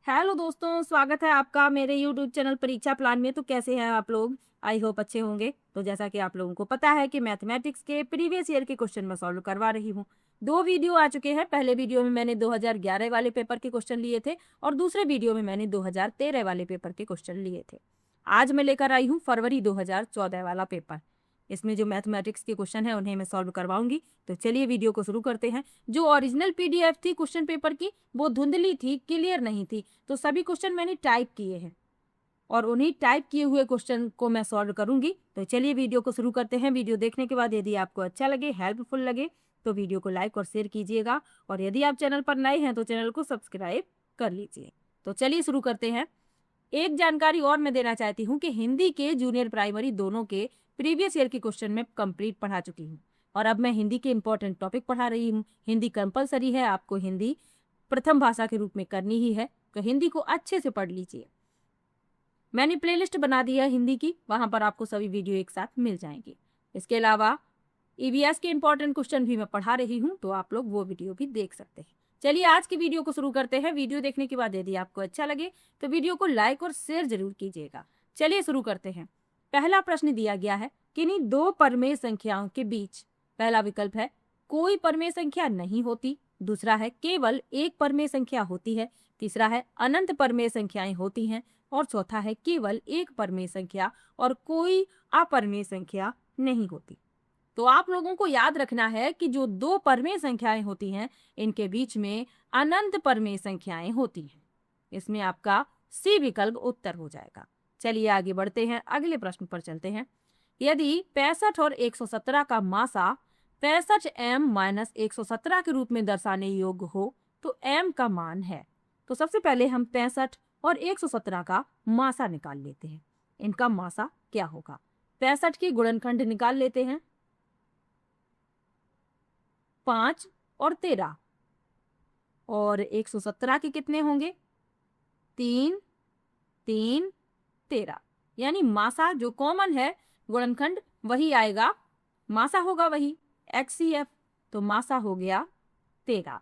Hello दोस्तों, स्वागत है आपका मेरे यूट्यूब चैनल परीक्षा प्लान में। तो कैसे हैं आप लोग? आई होप अच्छे होंगे। तो जैसा कि आप लोगों को पता है कि मैथमेटिक्स के प्रीवियस ईयर के क्वेश्चन मैं सॉल्व करवा रही हूँ। 2 वीडियो आ चुके हैं। पहले वीडियो में मैंने 2011 वाले पेपर के क्वेश्चन लिए थे और दूसरे वीडियो में मैंने 2013 वाले पेपर के क्वेश्चन लिए थे। आज मैं लेकर आई हूँ फरवरी 2014 वाला पेपर। इसमें जो मैथमेटिक्स के क्वेश्चन है उन्हें मैं सॉल्व करवाऊंगी। तो चलिए वीडियो को शुरू करते हैं। जो ओरिजिनल पीडीएफ थी क्वेश्चन पेपर की वो धुंधली थी, क्लियर नहीं थी, तो सभी क्वेश्चन मैंने टाइप किए हैं और उन्हीं टाइप किए हुए क्वेश्चन को मैं सॉल्व करूंगी। तो चलिए वीडियो को शुरू करते हैं। वीडियो देखने के बाद यदि आपको अच्छा लगे, हेल्पफुल लगे, तो वीडियो को लाइक और शेयर कीजिएगा और यदि आप चैनल पर नए हैं तो चैनल को सब्सक्राइब कर लीजिए। तो चलिए शुरू करते हैं। एक जानकारी और मैं देना चाहती हूँ कि हिंदी के जूनियर प्राइमरी दोनों के प्रीवियस ईयर के क्वेश्चन में कंप्लीट पढ़ा चुकी हूँ और अब मैं हिंदी के इंपॉर्टेंट टॉपिक पढ़ा रही हूँ। हिंदी कंपलसरी है, आपको हिंदी प्रथम भाषा के रूप में करनी ही है, तो हिंदी को अच्छे से पढ़ लीजिए। मैंने प्लेलिस्ट बना दी है हिंदी की, वहां पर आपको सभी वीडियो एक साथ मिल जाएंगे। इसके अलावा ईवीएस के इंपॉर्टेंट क्वेश्चन भी मैं पढ़ा रही हूँ, तो आप लोग वो वीडियो भी देख सकते हैं। चलिए आज की वीडियो को शुरू करते हैं। वीडियो देखने के बाद यदि आपको अच्छा लगे तो वीडियो को लाइक और शेयर जरूर कीजिएगा। चलिए शुरू करते हैं। पहला प्रश्न दिया गया है, किन्हीं दो परमेय संख्याओं के बीच। पहला विकल्प है कोई परमेय संख्या नहीं होती, दूसरा है केवल एक परमेय संख्या होती है, तीसरा है अनंत परमेय संख्याएं होती हैं और चौथा है केवल एक परमेय संख्या और कोई अपरमेय संख्या नहीं होती। तो आप लोगों को याद रखना है कि जो दो परमेय संख्याएं होती हैं इनके बीच में अनंत परमेय संख्याएं होती हैं। इसमें आपका सी विकल्प उत्तर हो जाएगा। चलिए आगे बढ़ते हैं, अगले प्रश्न पर चलते हैं। यदि 65 और 117 का मासा 65 m - 117 के रूप में दर्शाने योग्य हो तो m का मान है। तो सबसे पहले हम 65 और 117 का मासा निकाल लेते हैं। इनका मासा क्या होगा? 65 के गुणनखंड निकाल लेते हैं, 5 और 13, और 117 के कितने होंगे? 3, 3, 13। यानी मासा जो कॉमन है, गुणनखंड वही आएगा, मासा होगा वही HCF। तो मासा हो गया 13।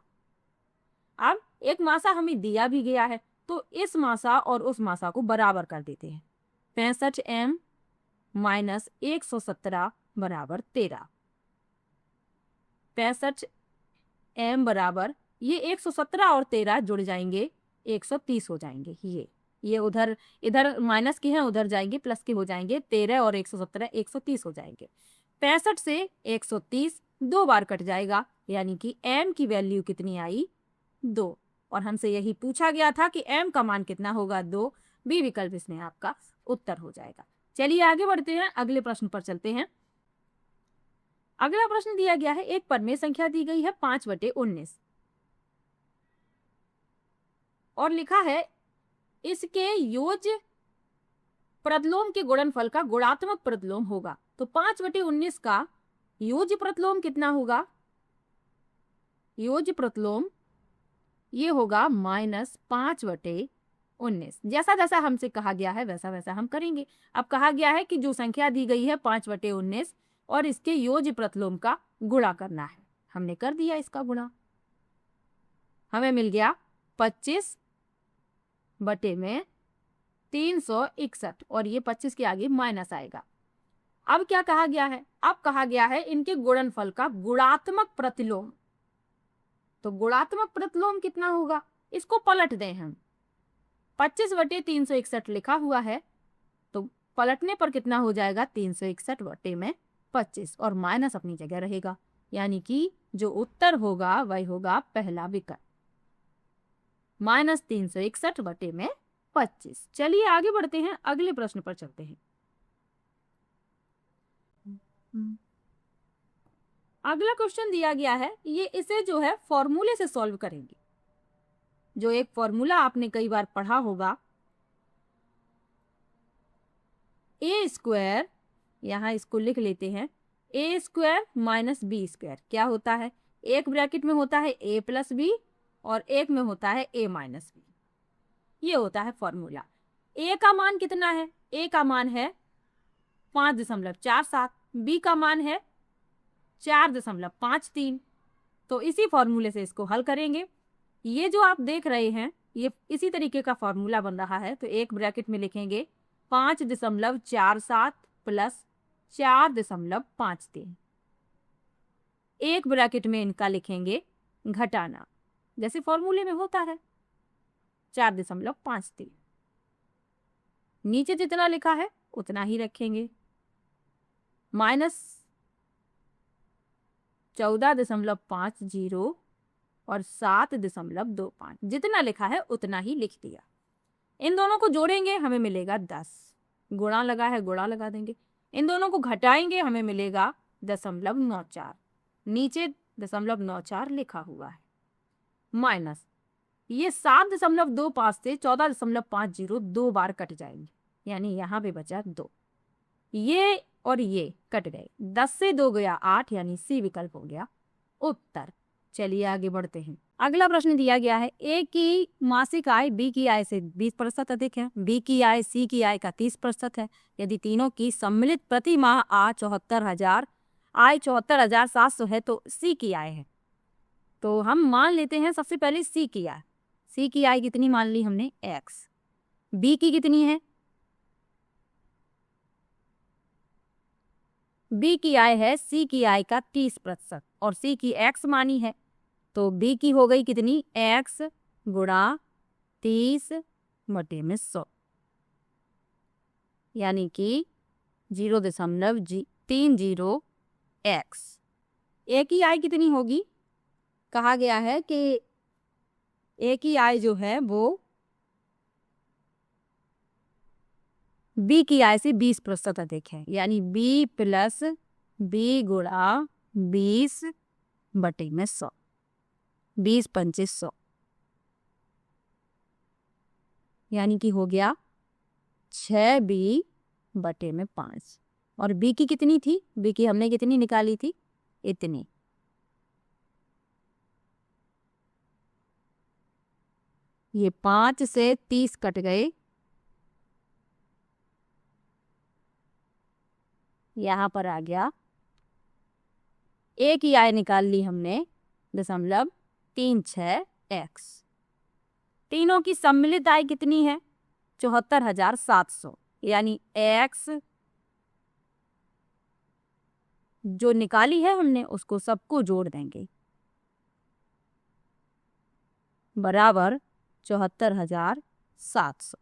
अब एक मासा हमें दिया भी गया है तो इस मासा और उस मासा को बराबर कर देते हैं। 65 m - 117 बराबर 13। 65 m बराबर ये 117 और 13 जुड़ जाएंगे, 130 हो जाएंगे। ये उधर इधर माइनस के हैं, उधर जाएंगे प्लस के हो जाएंगे। 13 और 117 130 हो जाएंगे। 65 से 130 दो बार कट जाएगा, यानी कि m की वैल्यू कितनी आई? 2। और हमसे यही पूछा गया था कि m का मान कितना होगा? 2। बी विकल्प इसमें आपका उत्तर हो जाएगा। चलिए आगे बढ़ते हैं, अगले प्रश्न पर चलते हैं। अगला प्रश्न दिया गया है, एक परमेय संख्या दी गई है 5/19 और लिखा है इसके योज्य प्रतिलोम के गुणनफल का गुणात्मक प्रतिलोम होगा। तो 5/19 का योज्य प्रतिलोम कितना होगा? योज्य प्रतिलोम ये होगा -5/19। जैसा जैसा हमसे कहा गया है वैसा वैसा हम करेंगे। अब कहा गया है कि जो संख्या दी गई है 5/19 और इसके योज्य प्रतिलोम का गुणा करना है। हमने कर दिया इसका गुणा, हमें मिल गया 25/361 और ये 25 के आगे माइनस आएगा। अब क्या कहा गया है? अब कहा गया है इनके गुणनफल का गुणात्मक प्रतिलोम। तो गुणात्मक प्रतिलोम कितना होगा? इसको पलट दें हम। 25/361 लिखा हुआ है तो पलटने पर कितना हो जाएगा? 361/25 और माइनस अपनी जगह रहेगा, यानी कि जो उत्तर होगा वही होगा पहला विकल्प, -361/25। चलिए आगे बढ़ते हैं, अगले प्रश्न पर चलते हैं। अगला क्वेश्चन दिया गया है, ये इसे जो है फॉर्मूले से सॉल्व करेंगे। जो एक फॉर्मूला आपने कई बार पढ़ा होगा, a², यहां इसको लिख लेते हैं, a² - b²। क्या होता है? एक ब्रैकेट में होता है a + b और एक में होता है a - b। ये होता है फॉर्मूला। a का मान कितना है? a का मान है 5.47, b का मान है 4.53। तो इसी फॉर्मूले से इसको हल करेंगे। ये जो आप देख रहे हैं ये इसी तरीके का फॉर्मूला बन रहा है। तो एक ब्रैकेट में लिखेंगे 5.47 प्लस 4.53। एक ब्रैकेट में इनका लिखेंगे घटाना, जैसे फॉर्मूले में होता है, 4.53। नीचे जितना लिखा है उतना ही रखेंगे, माइनस 14.50 और 7.25। जितना लिखा है उतना ही लिख दिया। इन दोनों को जोड़ेंगे हमें मिलेगा 10, गुणा लगा है गुणा लगा देंगे। इन दोनों को घटाएंगे हमें मिलेगा 0.94, नीचे 0.94 लिखा हुआ है, माइनस ये 7.25 से 14.50 2 बार कट जाएंगे, यानी यहाँ पे बचा 2। ये और ये कट गए, 10 से 2 गया 8, यानी सी विकल्प हो गया उत्तर। चलिए आगे बढ़ते हैं। अगला प्रश्न दिया गया है, ए की मासिक आय बी की आय से 20% अधिक है, बी की आय सी की आय का 30% है। यदि तीनों की सम्मिलित प्रति माह आय 74,700 है तो सी की आय है। तो हम मान लेते हैं सबसे पहले सी की आय। सी की आय कितनी मान ली हमने, एक्स। बी की कितनी है, बी की आय है सी की आय का 30% और सी की एक्स मानी है। तो बी की हो गई कितनी, एक्स गुणा 30/100, यानी कि 0.30 एक्स। ए की आय कितनी होगी, कहा गया है कि ए की आय जो है वो बी की आय से 20% अधिक है, यानी बी प्लस बी गुणा 20/100, 20×2500, यानी कि हो गया 6b/5। और बी की कितनी थी, बी की हमने कितनी निकाली थी, इतनी। ये 5 से 30 कट गए, यहाँ पर आ गया। ए की आय निकाल ली हमने 0.36 एक्स। तीनों की सम्मिलित आय कितनी है, 74,700, यानी एक्स जो निकाली है हमने उसको सबको जोड़ देंगे, बराबर 74,700।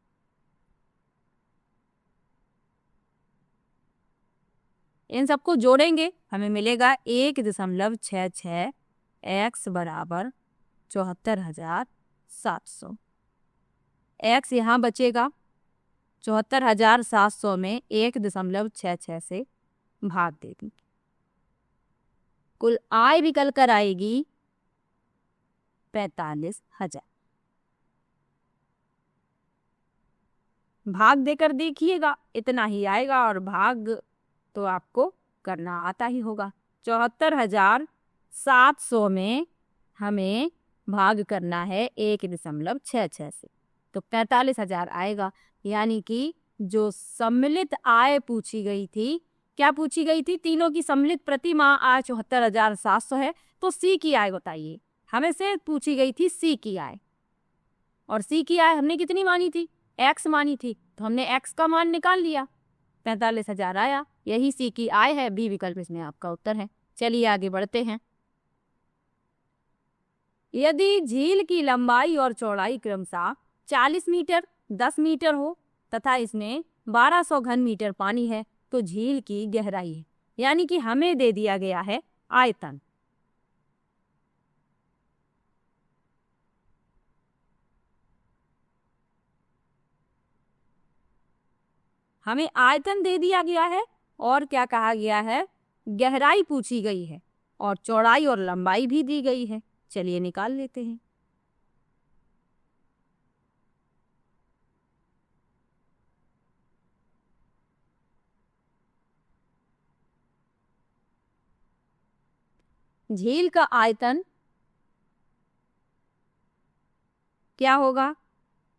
इन सबको जोड़ेंगे हमें मिलेगा 1.66 एक्स बराबर 74,700। एक्स यहाँ बचेगा, 74,700 में 1.66 से भाग देगी। कुल आय निकल कर आएगी 45,000। भाग देकर देखिएगा इतना ही आएगा, और भाग तो आपको करना आता ही होगा। 74,700 में हमें भाग करना है 1.66 से, तो 45,000 आएगा। यानी कि जो सम्मिलित आय पूछी गई थी, क्या पूछी गई थी, तीनों की सम्मिलित प्रति माह आय 74,700 है, तो सी की आय बताइए। हमें से पूछी गई थी सी की आय, और सी की आय हमने कितनी मानी थी, एक्स मानी थी, तो हमने एक्स का मान निकाल लिया, 45,000 आया। यही सी की आय है, बी विकल्प इसमें आपका उत्तर है। चलिए आगे बढ़ते हैं। यदि झील की लंबाई और चौड़ाई क्रमशः 40 मीटर, 10 मीटर हो तथा इसमें 1200 घन मीटर पानी है, तो झील की गहराई है, यानी कि हमें दे दिया गया है आयतन। हमें आयतन दे दिया गया है, और क्या कहा गया है, गहराई पूछी गई है, और चौड़ाई और लंबाई भी दी गई है। चलिए निकाल लेते हैं। झील का आयतन क्या होगा,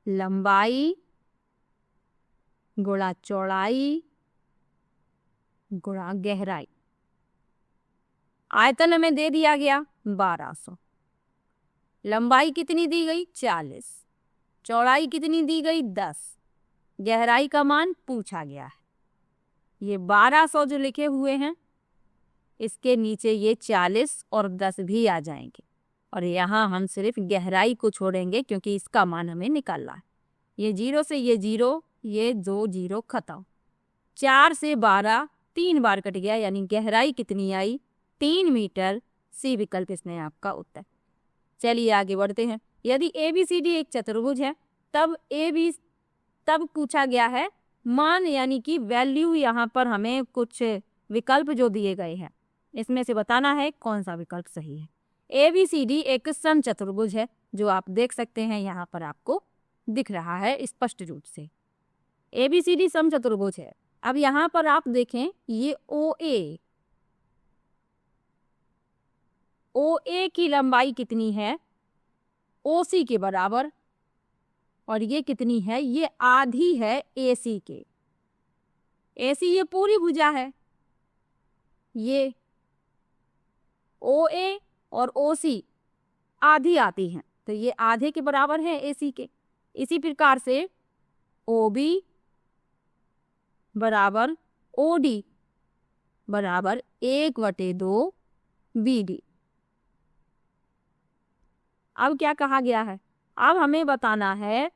लंबाई गुणा चौड़ाई गुणा गहराई। आयतन हमें दे दिया गया 1200, लंबाई कितनी दी गई, 40, चौड़ाई कितनी दी गई 10, गहराई का मान पूछा गया है। ये 1200 जो लिखे हुए हैं इसके नीचे ये 40 और 10 भी आ जाएंगे और यहाँ हम सिर्फ गहराई को छोड़ेंगे क्योंकि इसका मान हमें निकालना है। ये 0 से ये 0, ये 2 0 खत्म। 4 से 12 3 बार कट गया, यानी गहराई कितनी आई 3 मीटर। सी विकल्प इसमें आपका उत्तर। चलिए आगे बढ़ते हैं। यदि ABCD एक चतुर्भुज है तब पूछा गया है मान, यानी कि वैल्यू। यहाँ पर हमें कुछ विकल्प जो दिए गए हैं इसमें से बताना है कौन सा विकल्प सही है। ABCD एक समचतुर्भुज है जो आप देख सकते हैं, यहाँ पर आपको दिख रहा है स्पष्ट रूप से। ABCD समचतुर्भुज है। अब यहाँ पर आप देखें ये OA की लंबाई कितनी है OC के बराबर, और ये कितनी है, ये आधी है AC के। AC ये पूरी भुजा है, ये OA और OC आधी आती हैं तो ये आधे के बराबर है AC के। इसी प्रकार से OB बराबर OD बराबर 1/2 BD। अब क्या कहा गया है, अब हमें बताना है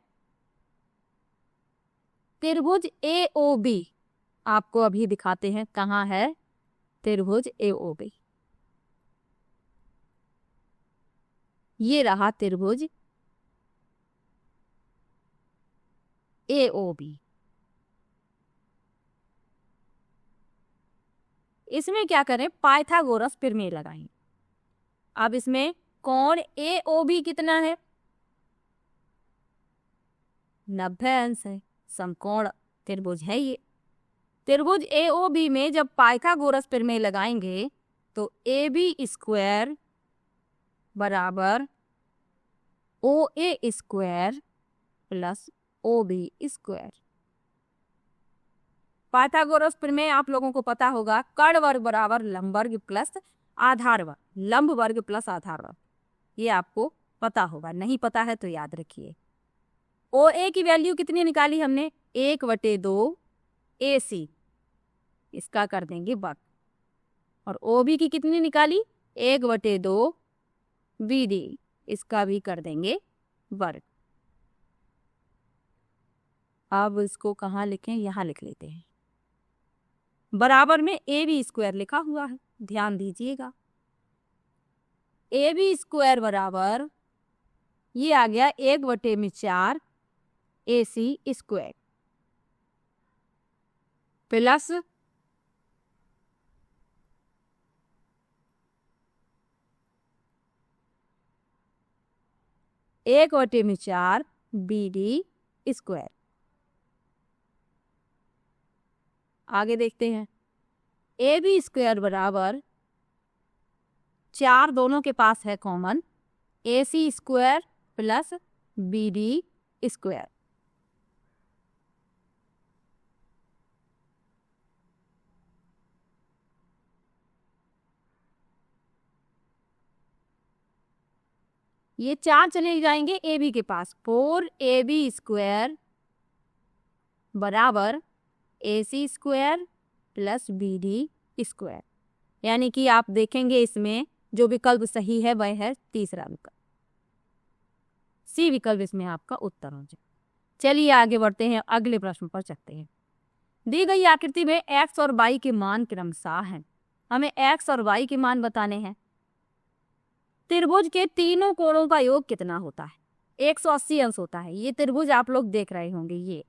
त्रिभुज AOB। आपको अभी दिखाते हैं कहाँ है त्रिभुज AOB। ये रहा त्रिभुज AOB। इसमें क्या करें, पाइथागोरस प्रमेय लगाएं। अब इसमें कोण AOB कितना है 90 अंश है, समकोण त्रिभुज है ये। त्रिभुज AOB में जब पाइथागोरस प्रमेय लगाएंगे तो AB² बराबर OA² प्लस OB²। पाइथागोरस प्रमेय आप लोगों को पता होगा, कर्ण वर्ग बराबर लंब वर्ग प्लस आधार वर्ग, लंब वर्ग प्लस आधार वर्ग। ये आपको पता होगा, नहीं पता है तो याद रखिए। OA की वैल्यू कितनी निकाली हमने 1/2 AC, इसका कर देंगे वर्ग। और OB की कितनी निकाली 1/2 BD, इसका भी कर देंगे वर्ग। अब इसको कहाँ लिखें, यहाँ लिख लेते हैं। बराबर में AB² लिखा हुआ है, ध्यान दीजिएगा। AB² बराबर ये आ गया 1/4 AC² प्लस 1/4 BD²। आगे देखते हैं। AB² बराबर 4 दोनों के पास है कॉमन, AC² प्लस BD²। ये 4 चले जाएंगे AB के पास, 4AB² बराबर AC² प्लस BD²। यानी कि आप देखेंगे इसमें जो विकल्प सही है वह है तीसरा विकल्प, सी विकल्प इसमें आपका उत्तर हो जाए। चलिए आगे बढ़ते हैं, अगले प्रश्न पर चलते हैं। दी गई आकृति में x और y के मान क्रमशः हैं। हमें x और y के मान बताने हैं। त्रिभुज के तीनों कोणों का योग कितना होता है 180 अंश होता है। ये त्रिभुज आप लोग देख रहे होंगे, ये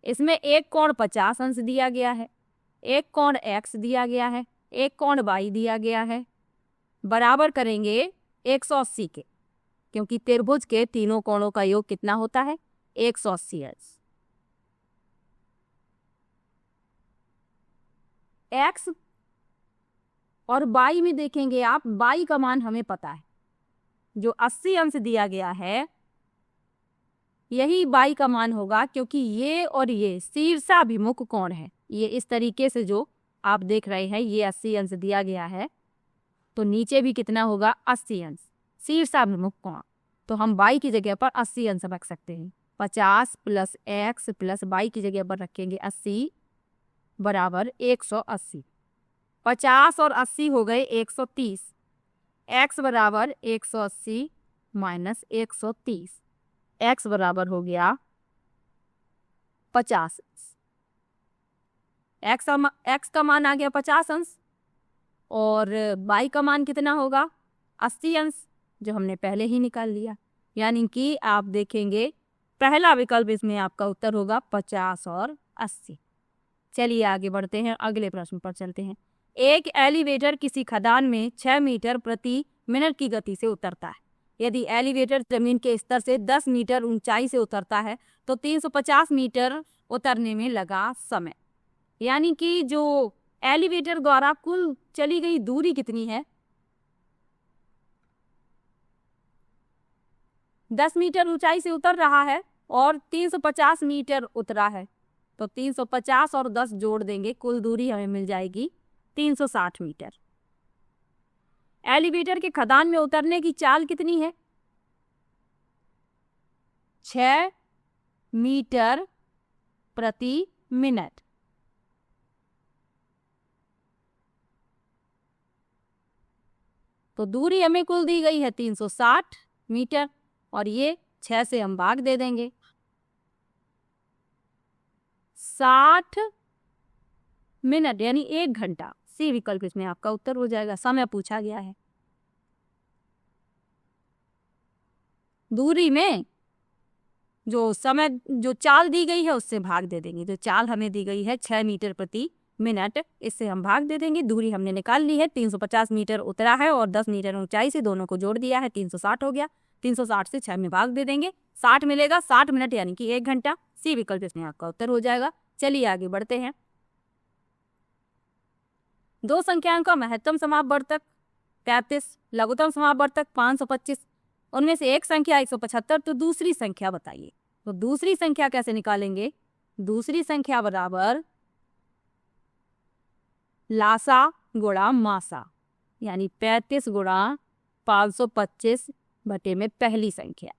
इसमें एक कोण 50 अंश दिया गया है, एक कोण x दिया गया है, एक कोण y दिया गया है। बराबर करेंगे 180 के, क्योंकि त्रिभुज के तीनों कोणों का योग कितना होता है 180 अंश। x और y में देखेंगे आप, y का मान हमें पता है, जो 80 अंश दिया गया है यही y का मान होगा, क्योंकि ये और ये शीर्षाभिमुख कोण है। ये इस तरीके से जो आप देख रहे हैं, ये 80 अंश दिया गया है, तो नीचे भी कितना होगा 80 अंश शीर्षाभिमुख कोण। तो हम y की जगह पर 80 अंश रख सकते हैं। 50 प्लस x प्लस y की जगह पर रखेंगे 80 बराबर 180। 50 और 80 हो गए 130। x बराबर 180 माइनस 130, x बराबर हो गया 50। x का मान आ गया 50 अंश और y का मान कितना होगा 80 अंश, जो हमने पहले ही निकाल लिया। यानी कि आप देखेंगे पहला विकल्प इसमें आपका उत्तर होगा 50 और 80। चलिए आगे बढ़ते हैं, अगले प्रश्न पर चलते हैं। एक एलिवेटर किसी खदान में 6 मीटर प्रति मिनट की गति से उतरता है। यदि एलिवेटर जमीन के स्तर से 10 मीटर ऊंचाई से उतरता है तो 350 मीटर उतरने में लगा समय। यानी कि जो एलिवेटर द्वारा कुल चली गई दूरी कितनी है, 10 मीटर ऊंचाई से उतर रहा है और 350 मीटर उतरा है, तो 350 और 10 जोड़ देंगे, कुल दूरी हमें मिल जाएगी 360 मीटर। एलिवेटर के खदान में उतरने की चाल कितनी है, 6 मीटर प्रति मिनट। तो दूरी हमें कुल दी गई है 360 मीटर और ये 6 से हम भाग दे देंगे। 60 मिनट यानी 1 घंटा, सी विकल्प इसमें आपका उत्तर हो जाएगा। समय पूछा गया है। दूरी में जो समय जो चाल दी गई है उससे भाग दे देंगे। जो चाल हमें दी गई है 6 मीटर प्रति मिनट, इससे हम भाग दे देंगे। दूरी हमने निकाल ली है, 350 मीटर उतरा है और 10 मीटर ऊंचाई से दोनों को जोड़ दिया है, 360 हो गया। 360 से 6 में भाग दे देंगे, 60 मिलेगा, 60 मिनट यानी कि 1 घंटा। सी विकल्प इसमें आपका उत्तर हो जाएगा। चलिए आगे बढ़ते हैं। दो संख्याओं का महत्तम समापवर्तक 33, लघुत्तम समापवर्तक 525, उनमें से एक संख्या 175, तो दूसरी संख्या बताइए। तो दूसरी संख्या कैसे निकालेंगे, दूसरी संख्या बराबर लासा गुणा मासा, यानी 35 गुणा 525 बटे में पहली संख्या।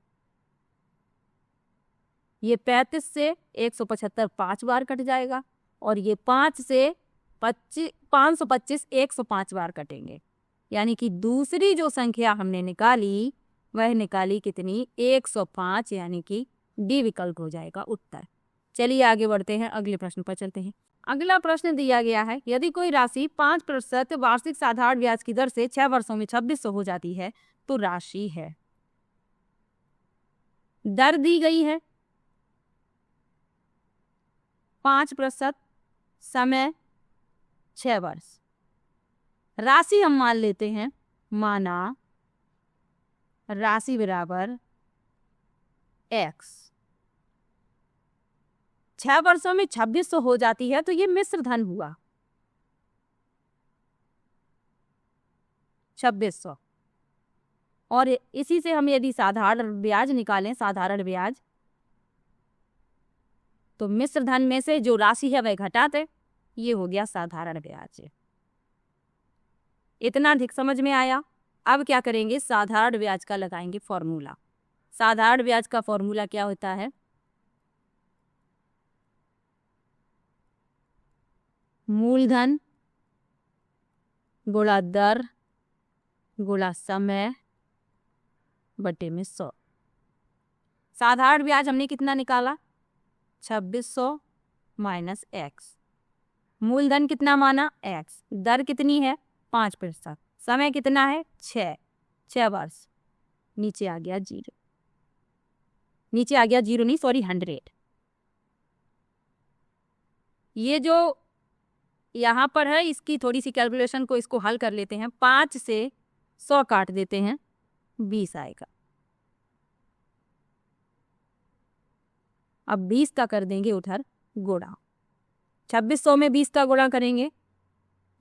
ये 35 से 175 5 बार कट जाएगा और ये 5 से 525 105 बार कटेंगे। यानी कि दूसरी जो संख्या हमने निकाली वह निकाली कितनी, 105, यानी कि डी विकल्प हो जाएगा उत्तर। चलिए आगे बढ़ते हैं, अगले प्रश्न पर चलते हैं। अगला प्रश्न दिया गया है, यदि कोई राशि 5% वार्षिक साधारण ब्याज की दर से 6 वर्षों में 2600 हो जाती है तो राशि है। दर दी गई है 5%, समय 6 वर्ष, राशि हम मान लेते हैं, माना राशि बराबर x। 6 वर्षों में 2600 हो जाती है तो ये मिश्र धन हुआ 2600। और इसी से हम यदि साधारण ब्याज निकालें, साधारण ब्याज, तो मिश्र धन में से जो राशि है वह घटाते, ये हो गया साधारण ब्याज। इतना अधिक समझ में आया। अब क्या करेंगे, साधारण ब्याज का लगाएंगे फॉर्मूला। साधारण ब्याज का फॉर्मूला क्या होता है, मूलधन गुणा दर गुणा समय बटे में 100। साधारण ब्याज हमने कितना निकाला, 2600 माइनस x। मूलधन कितना माना, x। दर कितनी है, 5%। समय कितना है, 6 वर्ष। नीचे आ गया 0, नीचे आ गया 0 नहीं, सॉरी 100। ये जो यहाँ पर है इसकी थोड़ी सी कैलकुलेशन को इसको हल कर लेते हैं। 5 से 100 काट देते हैं, 20 आएगा। अब 20 का कर देंगे उधर गुणा, 2600 में 20 का गुणा करेंगे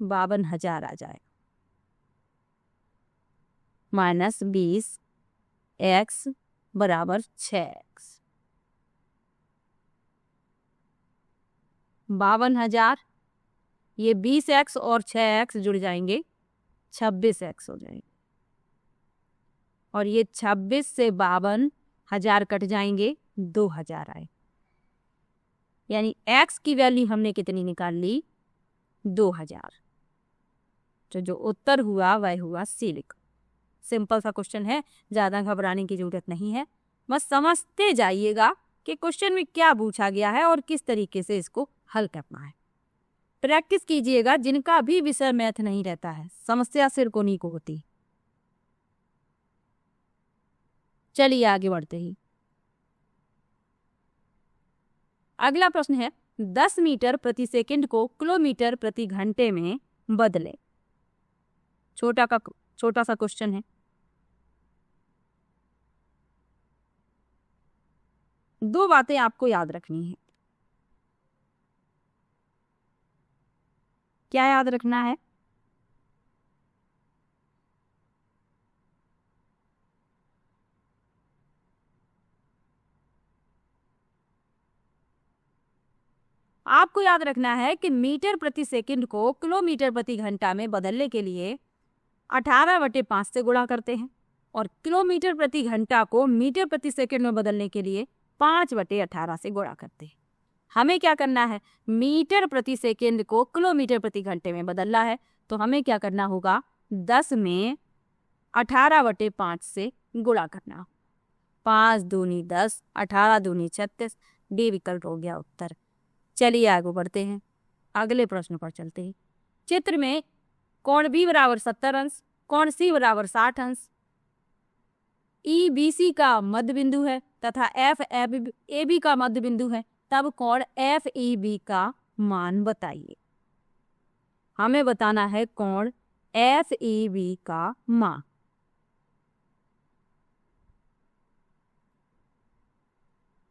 52,000 आ जाएगा, माइनस 20 x बराबर 6x। 52,000, ये 20x और 6x जुड़ जाएंगे, 26x हो जाएंगे। और ये 26 से 52,000 कट जाएंगे, 2,000 आए। यानी x की वैल्यू हमने कितनी निकाल ली, 2,000। तो जो उत्तर हुआ वह हुआ सी लिखो। सिंपल सा क्वेश्चन है, ज़्यादा घबराने की जरूरत नहीं है, बस समझते जाइएगा कि क्वेश्चन में क्या पूछा गया है और किस तरीके से इसको हल करना है। प्रैक्टिस कीजिएगा, जिनका भी विषय मैथ नहीं रहता है समस्या सिर को नहीं को होती। चलिए आगे बढ़ते ही अगला प्रश्न है 10 मीटर प्रति सेकंड को किलोमीटर प्रति घंटे में बदले। छोटा सा क्वेश्चन है। दो बातें आपको याद रखनी है। क्या याद रखना है? आपको याद रखना है कि मीटर प्रति सेकंड को किलोमीटर प्रति घंटा में बदलने के लिए 18/5 से गुणा करते हैं और किलोमीटर प्रति घंटा को मीटर प्रति सेकंड में बदलने के लिए 5/18 से गुणा करते हैं। हमें क्या करना है, मीटर प्रति सेकंड को किलोमीटर प्रति घंटे में बदलना है, तो हमें क्या करना होगा, 10 में 18/5 से गुणा करना। 5 दूनी 10, 18 दूनी 36, डी विकल्प हो गया उत्तर। चलिए आगे बढ़ते हैं, अगले प्रश्न पर चलते हैं। चित्र में कोण बी बराबर 70 अंश, कोण सी बराबर 60 अंश, ई बी सी का मध्य बिंदु है तथा एफ ए बी का मध्य बिंदु है, तब कोण एफ ई बी का मान बताइए। हमें बताना है कोण एफ ई बी का मान।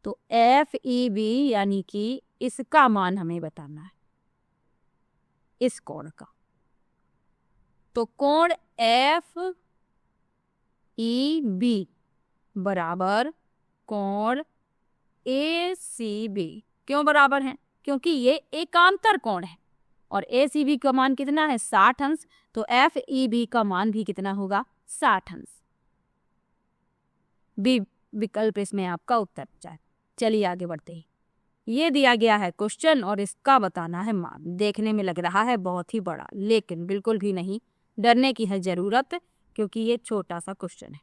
तो एफ ई बी यानी कि इसका मान हमें बताना है, इस कोण का। तो कोण एफ ई बी बराबर कोण ए सी बी। क्यों बराबर हैं? क्योंकि ये एकांतर कोण है और ए सी बी का मान कितना है, 60 अंश। तो एफ ई बी का मान भी कितना होगा, 60 अंश। बी विकल्प इसमें आपका उत्तर जाए। चलिए आगे बढ़ते हैं। ये दिया गया है क्वेश्चन और इसका बताना है मान। देखने में लग रहा है बहुत ही बड़ा, लेकिन बिल्कुल भी नहीं डरने की है जरूरत, क्योंकि ये छोटा सा क्वेश्चन है।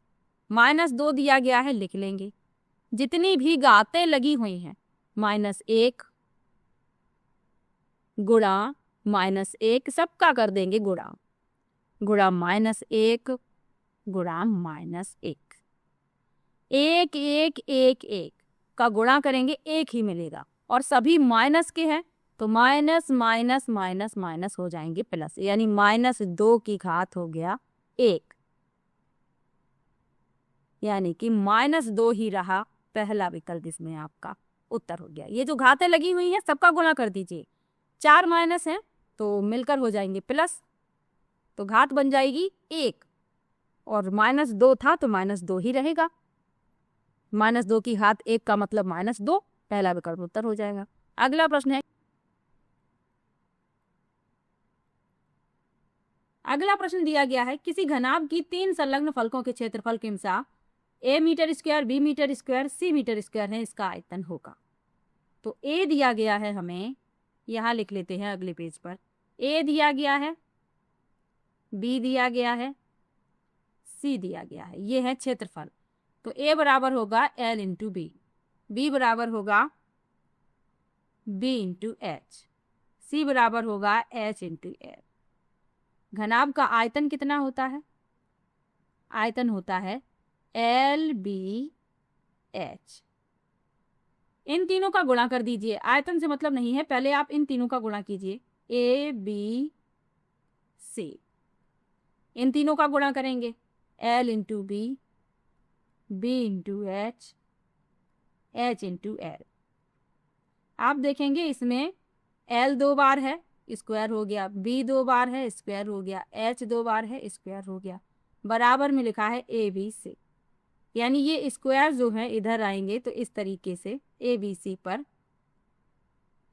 -2 दिया गया है, लिख लेंगे। जितनी भी घातें लगी हुई हैं, -1 गुणा -1 सबका कर देंगे गुणा -1 गुणा -1। 1 1 1 1 का गुणा करेंगे, एक ही मिलेगा और सभी माइनस के हैं, तो माइनस माइनस माइनस माइनस हो जाएंगे प्लस, यानी -2 की घात हो गया 1, यानी कि -2 ही रहा पहला विकल्प इसमें आपका उत्तर हो गया। ये जो घातें लगी हुई हैं सबका गुणा कर दीजिए, 4 माइनस हैं तो मिलकर हो जाएंगे प्लस, तो घात बन जाएगी 1 और -2 था तो -2 ही रहेगा। -2 की घात 1 का मतलब -2, पहला विकल्प उत्तर हो जाएगा। अगला प्रश्न है, अगला प्रश्न दिया गया है किसी घनाभ की 3 संलग्न फलकों के क्षेत्रफल के अनुसार A metre square, B metre square, C metre square है, इसका आयतन होगा। तो ए दिया गया है, हमें यहाँ लिख लेते हैं अगले पेज पर। ए दिया गया है, बी दिया गया है, सी दिया गया है, ये है क्षेत्रफल। तो ए बराबर होगा एल इंटू बी, बी बराबर होगा बी इंटू एच, सी बराबर होगा एच इंटू एल। घनाभ का आयतन कितना होता है? आयतन होता है एल बी एच। इन तीनों का गुणा कर दीजिए, आयतन से मतलब नहीं है, पहले आप इन तीनों का गुणा कीजिए, ए बी सी। इन तीनों का गुणा करेंगे, L into B, B into H, H into L. आप देखेंगे इसमें एल 2 बार है, स्क्वायर हो गया, बी 2 बार है, स्क्वायर हो गया, एच 2 बार है, स्क्वायर हो गया। बराबर में लिखा है ए बी सी, यानी ये स्क्वायर जो है इधर आएंगे तो इस तरीके से ए बी सी पर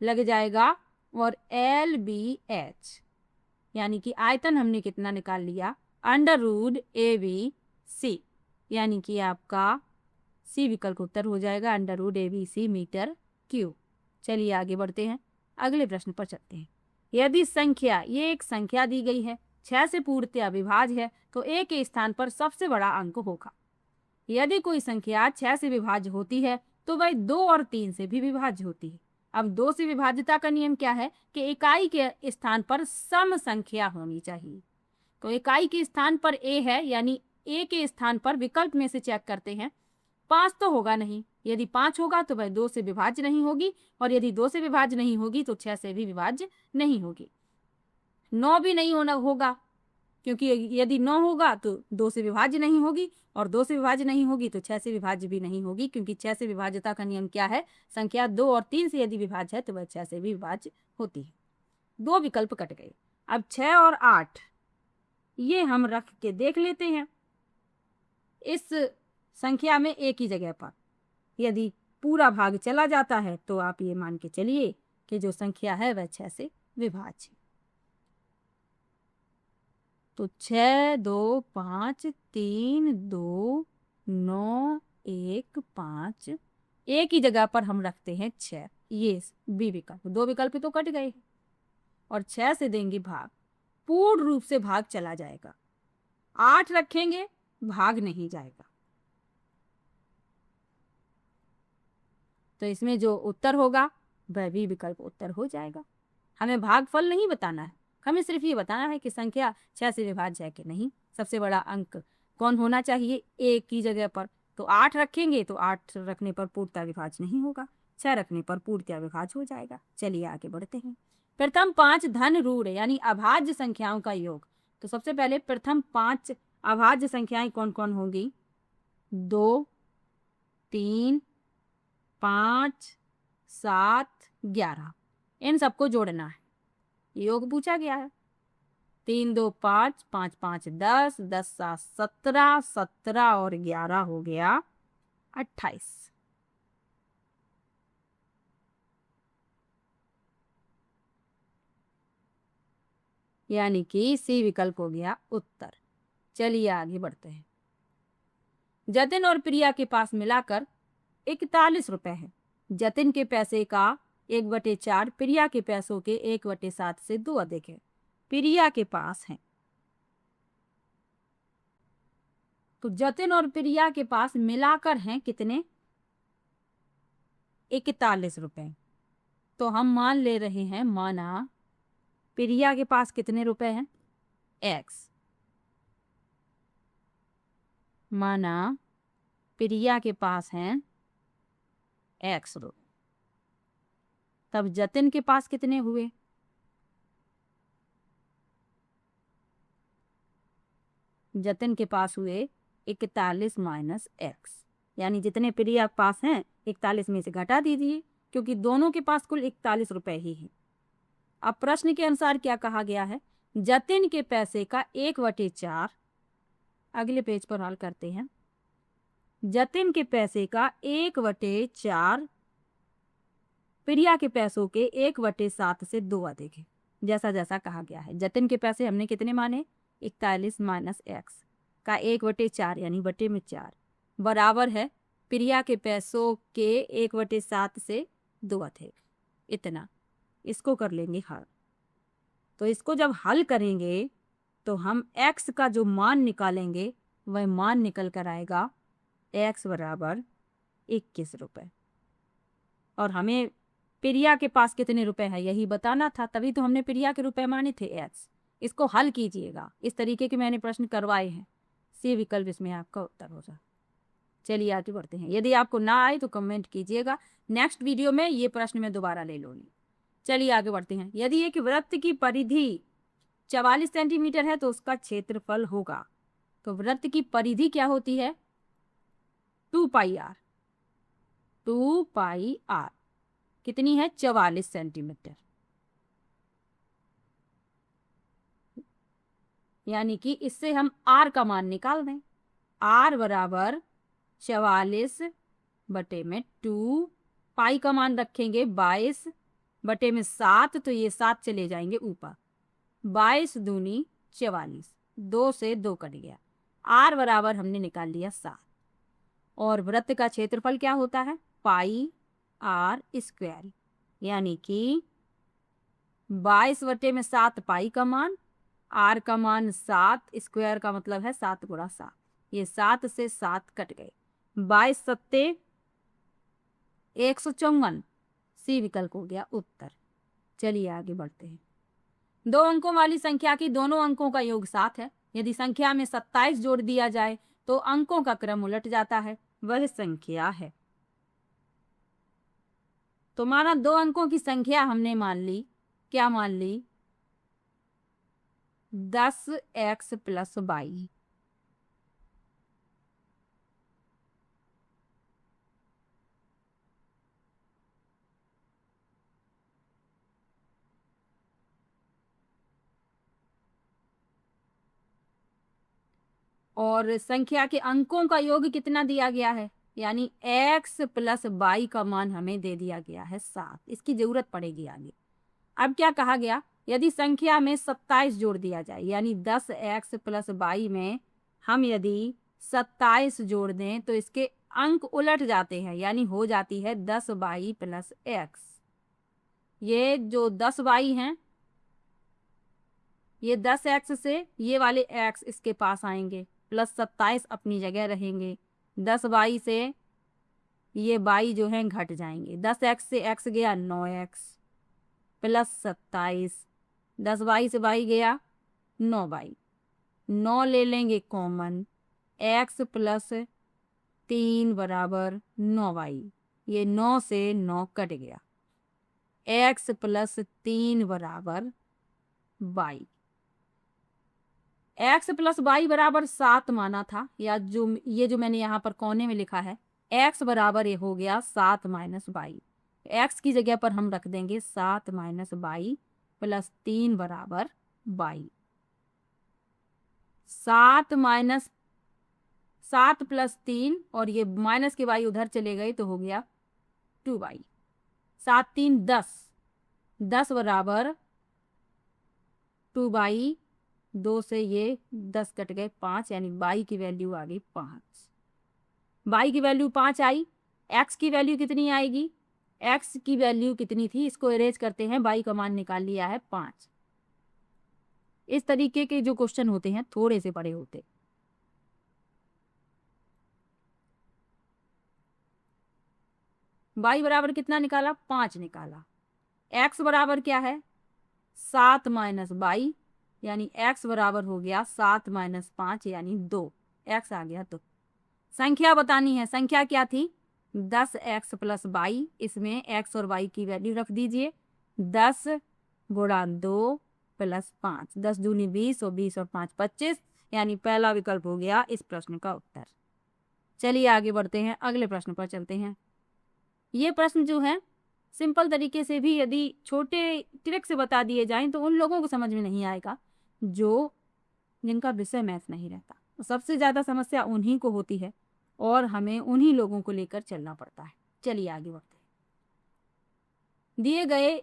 लग जाएगा और एल बी एच, यानी कि आयतन हमने कितना निकाल लिया, √AB/C। यानी कि आपका सी विकल्प उत्तर हो जाएगा √ABC मीटर क्यूब। चलिए आगे बढ़ते हैं, अगले प्रश्न पर चलते हैं। यदि संख्या, ये एक संख्या दी गई है, 6 से पूर्णतया विभाज्य है, तो ए के स्थान पर सबसे बड़ा अंक होगा। यदि कोई संख्या 6 से विभाज्य होती है तो वह 2 और 3 से भी विभाज्य होती है। अब 2 से विभाज्यता का नियम क्या है कि इकाई के स्थान पर सम संख्या होनी चाहिए। तो इकाई के स्थान पर ए है, यानी ए के स्थान पर विकल्प में से चेक करते हैं, 5 तो होगा नहीं। यदि 5 होगा तो वह 2 से विभाज्य नहीं होगी, और यदि 2 से विभाज्य नहीं होगी तो 6 से भी विभाज्य नहीं होगी। 9 भी नहीं होगा, क्योंकि यदि 9 होगा तो 2 से विभाज्य नहीं होगी, और 2 से विभाज्य नहीं होगी तो 6 से विभाज्य भी नहीं होगी, क्योंकि 6 से विभाज्यता का नियम क्या है, संख्या 2 और 3 से यदि विभाज्य है तो वह 6 से भी विभाज्य होती है। 2 विकल्प कट गए। अब 6 और 8 ये हम रख के देख लेते हैं इस संख्या में एक ही जगह पर। यदि पूरा भाग चला जाता है तो आप ये मान के चलिए कि जो संख्या है वह 6 से विभाज्य। तो 6, 2, 5, 3, 2, 9, 1, 5, एक ही जगह पर हम रखते हैं 6। ये बी विकल्प। 2 विकल्प तो कट गए और 6 से देंगे भाग, पूर्ण रूप से भाग चला जाएगा। 8 रखेंगे, भाग नहीं जाएगा। तो इसमें जो उत्तर होगा वह बी विकल्प उत्तर हो जाएगा। हमें भागफल नहीं बताना है, हमें सिर्फ ये बताना है कि संख्या 6 से विभाज्य है कि नहीं। सबसे बड़ा अंक कौन होना चाहिए, एक की जगह पर। तो 8 रखेंगे तो 8 रखने पर पूर्णतः विभाज्य नहीं होगा, 6 रखने पर पूर्णतः विभाज्य हो जाएगा। चलिए आगे बढ़ते हैं। प्रथम 5 धन ऋण यानी अभाज्य संख्याओं का योग। तो सबसे पहले प्रथम 5 अभाज्य संख्याएं कौन कौन होंगी, 2, 3, 5, 7, 11। इन सबको जोड़ना है, योग पूछा गया है। 3, 2, 5, 5, 5, 10, 10, 7, 17, 17 और 11 हो गया 28। यानी कि सी विकल्प हो गया उत्तर। चलिए आगे बढ़ते हैं। जतिन और प्रिया के पास मिलाकर 41 रुपए है। जतिन के पैसे का 1/4 प्रिया के पैसों के 1/7 से 2 अधिक है। प्रिया के पास है, तो जतिन और प्रिया के पास मिलाकर हैं कितने, 41 रुपए। तो हम मान ले रहे हैं, माना प्रिया के पास कितने रुपए हैं, x। माना प्रिया के पास हैं x रुपए। तब जतिन के पास कितने हुए, जतिन के पास हुए 41 माइनस x, यानी जितने प्रिया के पास हैं 41 में से घटा दीजिए, क्योंकि दोनों के पास कुल 41 रुपए ही है। अब प्रश्न के अनुसार क्या कहा गया है, जतिन के पैसे का 1/4, अगले पेज पर हल करते हैं। जतिन के पैसे का 1/4 प्रिया के पैसों के 1/7 से 2 अधिक है, जैसा जैसा कहा गया है। जतिन के पैसे हमने कितने माने, 41 माइनस x का 1/4 यानी बटे में 4 बराबर है प्रिया के पैसों के 1/7 से 2 अधिक, इतना। इसको कर लेंगे हल। तो इसको जब हल करेंगे तो हम x का जो मान निकालेंगे वह मान निकल कर आएगा x बराबर 21 रुपए। और हमें प्रिया के पास कितने रुपए है यही बताना था, तभी तो हमने प्रिया के रुपए माने थे x। इसको हल कीजिएगा, इस तरीके के मैंने प्रश्न करवाए हैं। सी विकल्प इसमें आपका उत्तर होगा। चलिए आगे बढ़ते हैं। यदि आपको ना आए तो कमेंट कीजिएगा, नेक्स्ट वीडियो में ये प्रश्न मैं दोबारा ले लूँगी। चलिए आगे बढ़ते हैं। यदि एक वृत्त की परिधि 44 सेंटीमीटर है तो उसका क्षेत्रफल होगा। तो वृत्त की परिधि क्या होती है, 2πr। 2πr कितनी है, 44 सेंटीमीटर। यानी कि इससे हम r का मान निकाल दें। r बराबर 44 बटे में 2, पाई का मान रखेंगे 22 बटे में 7, तो ये 7 चले जाएंगे ऊपर। 22 दूनी 44, 2 से 2 कट गया। आर बराबर हमने निकाल लिया 7। और वृत्त का क्षेत्रफल क्या होता है? पाई आर स्क्वायर, यानी कि 22/7 पाई का मान, आर का मान 7, स्क्वायर का मतलब है 7 गुणा 7। ये 7 से 7 कट गए, 22 सत्ते 154, सी विकल्प हो गया उत्तर। चलिए आगे बढ़ते हैं। 2 अंकों वाली संख्या की दोनों अंकों का योग 7 है। यदि संख्या में 27 जोड़ दिया जाए तो अंकों का क्रम उलट जाता है, वह संख्या है। तो माना 2 अंकों की संख्या हमने मान ली, क्या मान ली? 10x + 22। और संख्या के अंकों का योग कितना दिया गया है? यानी x + y का मान हमें दे दिया गया है 7। इसकी जरूरत पड़ेगी आगे। अब क्या कहा गया? यदि संख्या में 27 जोड़ दिया जाए, यानी 10x + y में हम यदि 27 जोड़ दें तो इसके अंक उलट जाते हैं, यानी हो जाती है 10y + x। ये जो 10y हैं, ये 10x से ये वाले x इसके पास आएंगे, प्लस 27 अपनी जगह रहेंगे। 10y से ये y जो है घट जाएंगे। 10x से x गया 9x प्लस 27, 10y से y गया 9y, 9 ले लेंगे कॉमन, x + 3 बराबर 9y। ये 9 से 9 कट गया, x + 3 बराबर y। x + y बराबर 7 माना था, या ये जो मैंने यहाँ पर कोने में लिखा है, x बराबर ये हो गया 7 - y। x की जगह पर हम रख देंगे 7 - y + 3 बराबर y। 7 + 3 और ये माइनस के y उधर चले गए तो हो गया 2y। 7 × 3 = 10, 10 बराबर 2y। 2 से ये 10 कट गए 5, यानी y की वैल्यू आ गई 5। y की वैल्यू 5 आई। x की वैल्यू कितनी आएगी? x की वैल्यू कितनी थी, इसको इरेज करते हैं, y का मान निकाल लिया है 5। इस तरीके के जो क्वेश्चन होते हैं थोड़े से बड़े होते। y बराबर कितना निकाला? 5 निकाला। x बराबर क्या है? 7 - y, यानी x बराबर हो गया 7 - 5, यानी 2। x आ गया 2। संख्या बतानी है। संख्या क्या थी? 10x + y। इसमें x और y की वैल्यू रख दीजिए। 10 × 2 + 5, 10 दूनी 20 और 20 और 5 25, यानी पहला विकल्प हो गया इस प्रश्न का उत्तर। चलिए आगे बढ़ते हैं, अगले प्रश्न पर चलते हैं। ये प्रश्न जो है सिंपल तरीके से भी यदि छोटे ट्रिक से बता दिए जाएं तो उन लोगों को समझ में नहीं आएगा जिनका विषय मैथ नहीं रहता। तो सबसे ज़्यादा समस्या उन्हीं को होती है और हमें उन्हीं लोगों को लेकर चलना पड़ता है। चलिए आगे बढ़ते हैं।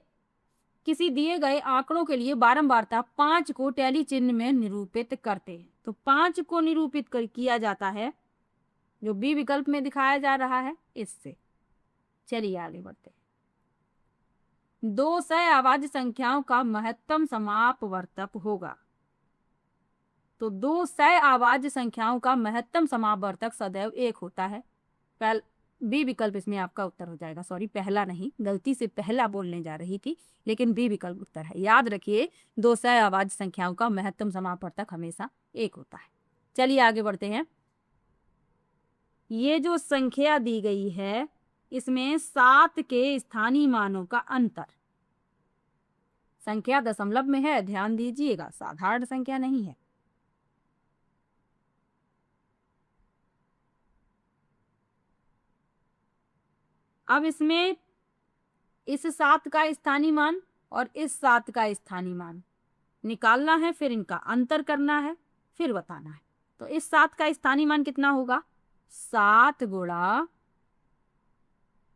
किसी दिए गए आंकड़ों के लिए बारंबारता 5 को टैली चिन्ह में निरूपित करते हैं। तो 5 को निरूपित किया जाता है, जो बी विकल्प में दिखाया जा रहा है, इससे। चलिए आगे बढ़ते हैं। 2 सह आवाज संख्याओं का महत्तम समापवर्तक होगा। तो 2 सह आवाज संख्याओं का महत्तम समापवर्तक सदैव 1 होता है। बी विकल्प इसमें आपका उत्तर हो जाएगा। सॉरी, पहला नहीं, गलती से पहला बोलने जा रही थी, लेकिन बी विकल्प उत्तर है। याद रखिए, 2 सह आवाज संख्याओं का महत्तम समापवर्तक हमेशा 1 होता है। चलिए आगे बढ़ते हैं। ये जो संख्या दी गई है, इसमें 7 के स्थानीय मानों का अंतर। संख्या दशमलव में है, ध्यान दीजिएगा, साधारण संख्या नहीं है। अब इसमें इस 7 का स्थानीय मान और इस 7 का स्थानीय मान निकालना है, फिर इनका अंतर करना है, फिर बताना है। तो इस 7 का स्थानीय मान कितना होगा? 7 ×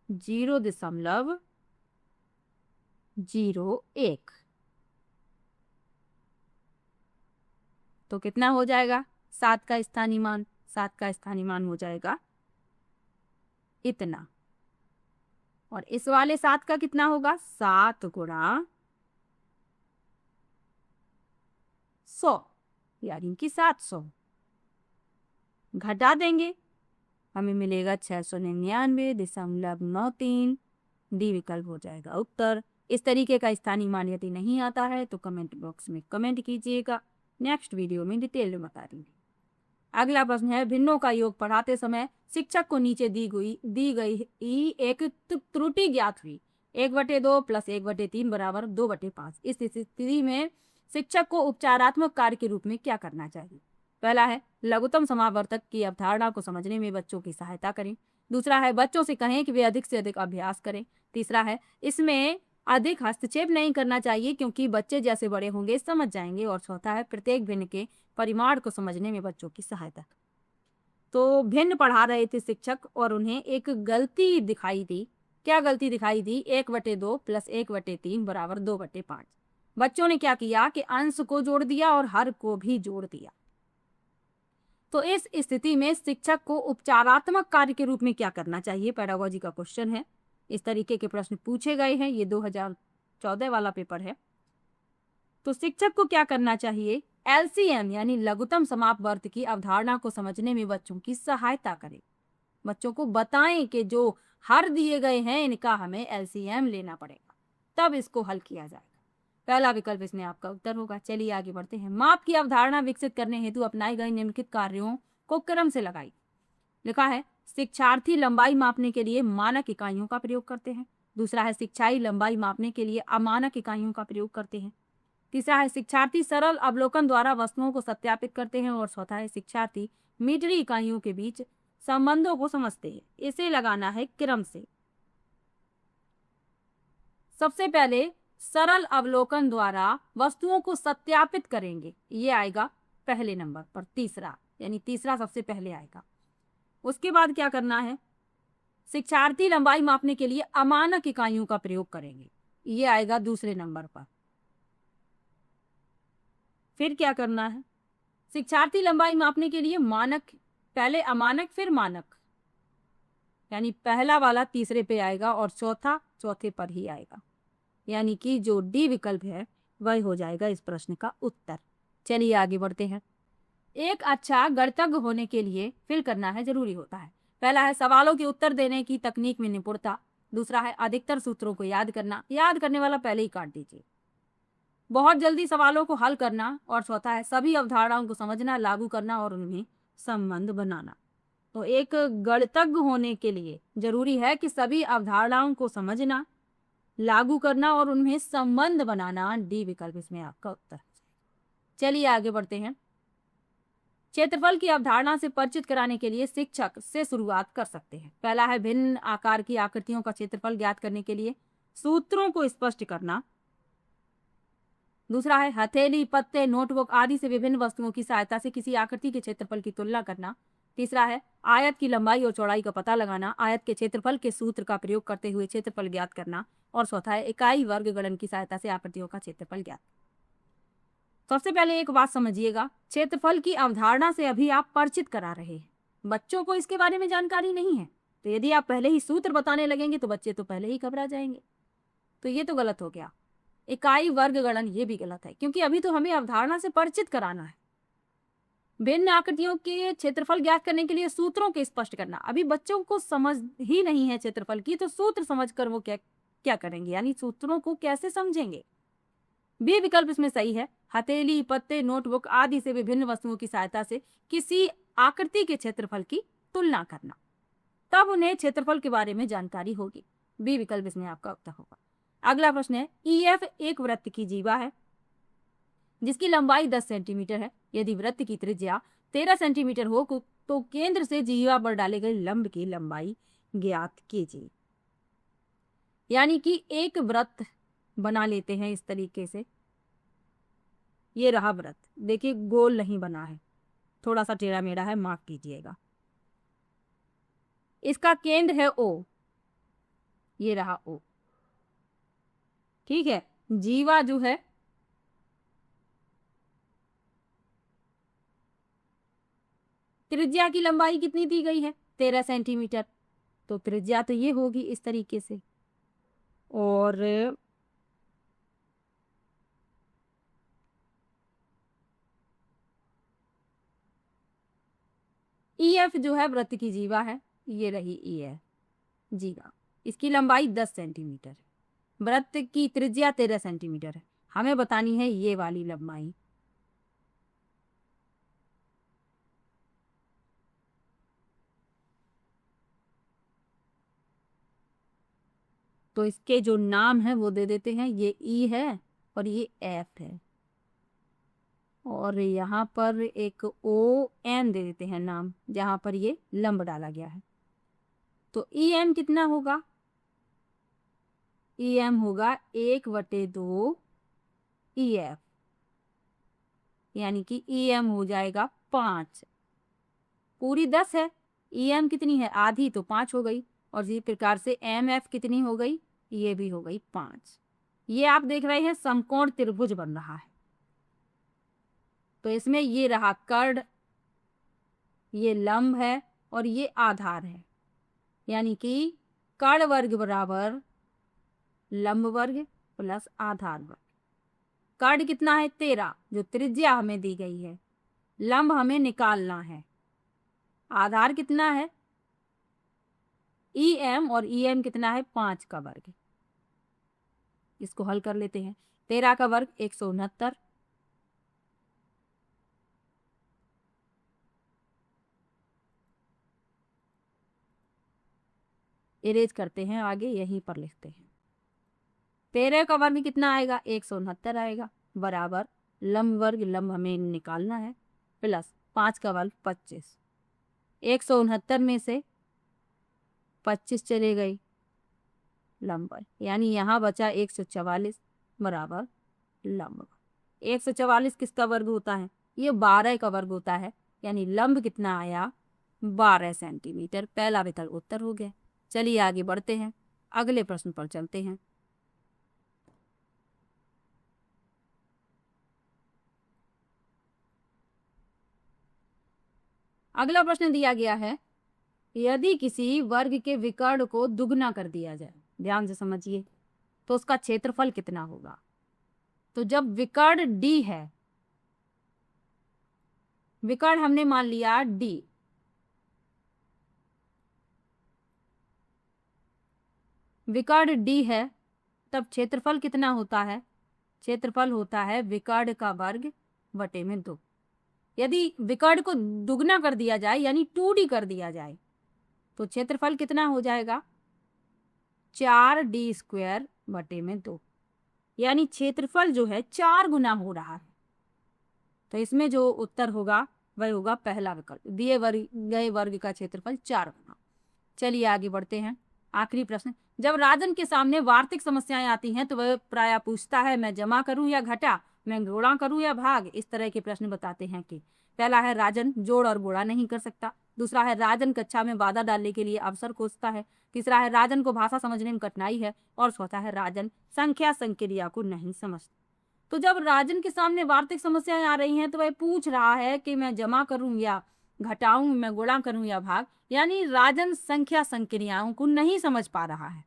0.01। तो कितना हो जाएगा? 7 का स्थानीय मान, 7 का स्थानीय मान हो जाएगा इतना। और इस वाले 7 का कितना होगा, 7 गुणा 100, यानी कि 700। घटा देंगे, हमें मिलेगा 699.93। डी विकल्प हो जाएगा उत्तर। इस तरीके का स्थानीय मान यदि नहीं आता है तो कमेंट बॉक्स में कमेंट कीजिएगा, नेक्स्ट वीडियो में डिटेल में बता देंगे। अगला प्रश्न है, भिन्नों का योग पढ़ाते समय शिक्षक को नीचे दी गई एक त्रुटि ज्ञात हुई। 1/2 + 1/3 बराबर 2/5। इस स्थिति में शिक्षक को उपचारात्मक कार्य के रूप में क्या करना चाहिए। पहला है, लघुत्तम समावर्तक की अवधारणा को समझने में बच्चों की सहायता करें। दूसरा है, बच्चों से कहें कि वे अधिक से अधिक अभ्यास करें। तीसरा है, इसमें अधिक हस्तक्षेप नहीं करना चाहिए क्योंकि बच्चे जैसे बड़े होंगे समझ जाएंगे। और चौथा है, प्रत्येक भिन्न के परिमाण को समझने में बच्चों की सहायता। तो भिन्न पढ़ा रहे थे शिक्षक और उन्हें एक गलती दिखाई दी। क्या गलती दिखाई दी, 1/2 + 1/3 बराबर 2/5। बच्चों ने क्या किया कि अंश को जोड़ दिया और हर को भी जोड़ दिया। तो इस स्थिति में शिक्षक को उपचारात्मक कार्य के रूप में क्या करना चाहिए, पेडागोजी का क्वेश्चन है। इस तरीके के प्रश्न पूछे गए हैं, ये 2014 वाला पेपर है। तो शिक्षक को क्या करना चाहिए, एलसीएम यानी लघुत्तम समापवर्त की अवधारणा को समझने में बच्चों की सहायता करें। बच्चों को बताएं कि जो हर दिए गए हैं इनका हमें एलसीएम लेना पड़ेगा, तब इसको हल किया जाएगा। पहला विकल्प इसमें आपका उत्तर होगा। चलिए आगे बढ़ते हैं। माप की अवधारणा विकसित करने हेतु अपनाए गए निम्नलिखित कार्यों को क्रम से लगाई। लिखा है, शिक्षार्थी लंबाई मापने के लिए मानक इकाइयों का प्रयोग करते हैं। दूसरा है, शिक्षाई लंबाई मापने के लिए अमानक इकाइयों का प्रयोग करते हैं। तीसरा है, शिक्षार्थी सरल अवलोकन द्वारा वस्तुओं को सत्यापित करते हैं। और चौथा है, शिक्षार्थी मीटरी इकाइयों के बीच संबंधों को समझते हैं। इसे लगाना है क्रम से। सबसे पहले सरल अवलोकन द्वारा वस्तुओं को सत्यापित करेंगे, ये आएगा पहले नंबर पर, तीसरा, यानी तीसरा सबसे पहले आएगा। उसके बाद क्या करना है, शिक्षार्थी लंबाई मापने के लिए अमानक इकाइयों का प्रयोग करेंगे, ये आएगा दूसरे नंबर पर। फिर क्या करना है, शिक्षार्थी लंबाई मापने के लिए मानक, पहले अमानक फिर मानक, यानी पहला वाला तीसरे पे आएगा और चौथा चौथे पर ही आएगा, यानी कि जो डी विकल्प है वह हो जाएगा इस प्रश्न का उत्तर। चलिए आगे बढ़ते हैं। एक अच्छा गणितज्ञ होने के लिए फिल करना है जरूरी होता है। पहला है, सवालों के उत्तर देने की तकनीक में निपुणता। दूसरा है, अधिकतर सूत्रों को याद करना, याद करने वाला पहले ही काट दीजिए। बहुत जल्दी सवालों को हल करना। और चौथा है, सभी अवधारणाओं को समझना, लागू करना और उनमें संबंध बनाना। तो एक गणितज्ञ होने के लिए जरूरी है कि सभी अवधारणाओं को समझना, लागू करना और उनमें संबंध बनाना। डी विकल्प इसमें आपका उत्तर। चलिए आगे बढ़ते हैं। क्षेत्रफल की अवधारणा से परिचित कराने के लिए शिक्षक से शुरुआत कर सकते हैं। पहला है, भिन्न आकार की आकृतियों का क्षेत्रफल ज्ञात करने के लिए सूत्रों को स्पष्ट करना। दूसरा है, हथेली, पत्ते, नोटबुक आदि से विभिन्न वस्तुओं की सहायता से किसी आकृति के क्षेत्रफल की तुलना करना। तीसरा है, आयत की लंबाई और चौड़ाई का पता लगाना, आयत के क्षेत्रफल के सूत्र का प्रयोग करते हुए क्षेत्रफल ज्ञात करना। और चौथा है, इकाई वर्ग गणन की सहायता से आकृतियों का क्षेत्रफल ज्ञात। सबसे पहले एक बात समझिएगा, क्षेत्रफल की अवधारणा से अभी आप परिचित करा रहे हैं, बच्चों को इसके बारे में जानकारी नहीं है। तो यदि आप पहले ही सूत्र बताने लगेंगे तो बच्चे तो पहले ही घबरा जाएंगे, तो ये तो गलत हो गया। इकाई वर्ग गणन ये भी गलत है, क्योंकि अभी तो हमें अवधारणा से परिचित कराना है। भिन्न आकृतियों के क्षेत्रफल ज्ञात करने के लिए सूत्रों के स्पष्ट करना, अभी बच्चों को समझ ही नहीं है क्षेत्रफल की, तो सूत्र समझकर वो क्या करेंगे, यानी सूत्रों को कैसे समझेंगे। बी विकल्प इसमें सही है। हथेली, पत्ते, नोटबुक आदि से विभिन्न वस्तुओं की सहायता से किसी आकृति के क्षेत्रफल की तुलना करना, तब उन्हें क्षेत्रफल के बारे में जानकारी होगी। बी विकल्प इसमें आपका उत्तर होगा। अगला प्रश्न है, ईएफ एक वृत्त की जीवा है जिसकी लंबाई 10 सेंटीमीटर है। यदि वृत्त की त्रिज्या 13 सेंटीमीटर हो तो केंद्र से जीवा पर डाले गए लंब की लंबाई ज्ञात कीजिए। यानी कि एक वृत्त बना लेते हैं इस तरीके से, ये रहा वृत्त, देखिए गोल नहीं बना है, थोड़ा सा टेढ़ा मेढ़ा है, माफ कीजिएगा। इसका केंद्र है ओ, ये रहा ओ, ठीक है। जीवा जो है त्रिज्या की लंबाई कितनी दी गई है? 13 सेंटीमीटर। तो त्रिज्या तो ये होगी इस तरीके से, और EF जो है वृत्त की जीवा है, ये रही EF जीवा, इसकी लंबाई 10 सेंटीमीटर है। वृत्त की त्रिज्या 13 सेंटीमीटर है, हमें बतानी है ये वाली लंबाई। तो इसके जो नाम है वो दे देते हैं, ये E है और ये F है, और यहाँ पर एक ON दे देते हैं नाम, जहां पर ये लंब डाला गया है। तो EM कितना होगा? EM होगा 1/2 EF, यानी कि EM हो जाएगा 5। पूरी 10 है, EM कितनी है? आधी, तो 5 हो गई। और इसी प्रकार से MF कितनी हो गई? ये भी हो गई 5। ये आप देख रहे हैं समकोण त्रिभुज बन रहा है। तो इसमें ये रहा कर्ण, ये लंब है और ये आधार है, यानी कि कर्ण वर्ग बराबर लंब वर्ग प्लस आधार वर्ग। कर्ण कितना है? 13, जो त्रिज्या हमें दी गई है। लंब हमें निकालना है। आधार कितना है? EM, और EM कितना है? 5 का वर्ग। इसको हल कर लेते हैं। 13 का वर्ग 169, इरेज करते हैं, आगे यहीं पर लिखते हैं। 13 का वर्ग कितना आएगा? 169 आएगा, बराबर लंब वर्ग, लंब हमें निकालना है, प्लस 5 का वर्ग 25। 169 में से 25 चले गई लंब वर्ग, यानी यहाँ बचा 144 बराबर लंब वर्ग। 144 किसका वर्ग होता है? ये 12 का वर्ग होता है, यानी लंब कितना आया? 12 सेंटीमीटर। पहला विकल्प उत्तर हो गया। चलिए आगे बढ़ते हैं, अगले प्रश्न पर चलते हैं। अगला प्रश्न दिया गया है, यदि किसी वर्ग के विकर्ण को दुगना कर दिया जाए, ध्यान से समझिए, तो उसका क्षेत्रफल कितना होगा? तो जब विकर्ण D है, विकर्ण हमने मान लिया D, विकर्ण D है, तब क्षेत्रफल कितना होता है? क्षेत्रफल होता है विकर्ण का वर्ग बटे में 2। यदि विकर्ण को दुगना कर दिया जाए, यानी 2D कर दिया जाए, तो क्षेत्रफल कितना हो जाएगा? 4D² बटे में 2, यानी क्षेत्रफल जो है 4 गुना हो रहा है। तो इसमें जो उत्तर होगा वह होगा पहला विकल्प, दिए गए वर्ग का क्षेत्रफल 4 गुना। चलिए आगे बढ़ते हैं। आखिरी प्रश्न, जब राजन के सामने वार्षिक समस्याएं आती हैं तो वह प्रायः पूछता है, मैं जमा करूं या घटा, मैं गुणा करूं या भाग। इस तरह के प्रश्न बताते हैं कि पहला है राजन जोड़ और गुणा नहीं कर सकता, दूसरा है राजन कक्षा में बाधा डालने के लिए अवसर खोजता है, तीसरा है राजन को भाषा समझने में कठिनाई है, और चौथा है राजन संख्या संक्रिया को नहीं समझता। तो जब राजन के सामने वार्षिक समस्याएं आ रही हैं तो वह पूछ रहा है कि मैं जमा करूं या घटाऊं, मैं गुणा करूं या भाग, यानी राजन संख्या संक्रियाओं को नहीं समझ पा रहा है।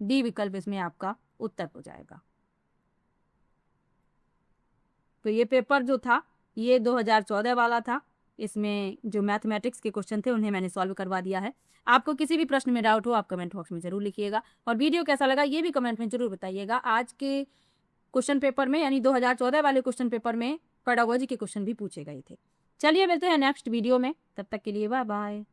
डी विकल्प इसमें आपका उत्तर हो जाएगा। तो ये पेपर जो था ये 2014 वाला था। इसमें जो मैथमेटिक्स के क्वेश्चन थे उन्हें मैंने सॉल्व करवा दिया है। आपको किसी भी प्रश्न में डाउट हो आप कमेंट बॉक्स में जरूर लिखिएगा, और वीडियो कैसा लगा ये भी कमेंट में जरूर बताइएगा। आज के क्वेश्चन पेपर में, यानी 2014 वाले क्वेश्चन पेपर में पेडागोजी के क्वेश्चन भी पूछे गए थे। चलिए मिलते हैं नेक्स्ट वीडियो में, तब तक के लिए बाय बाय।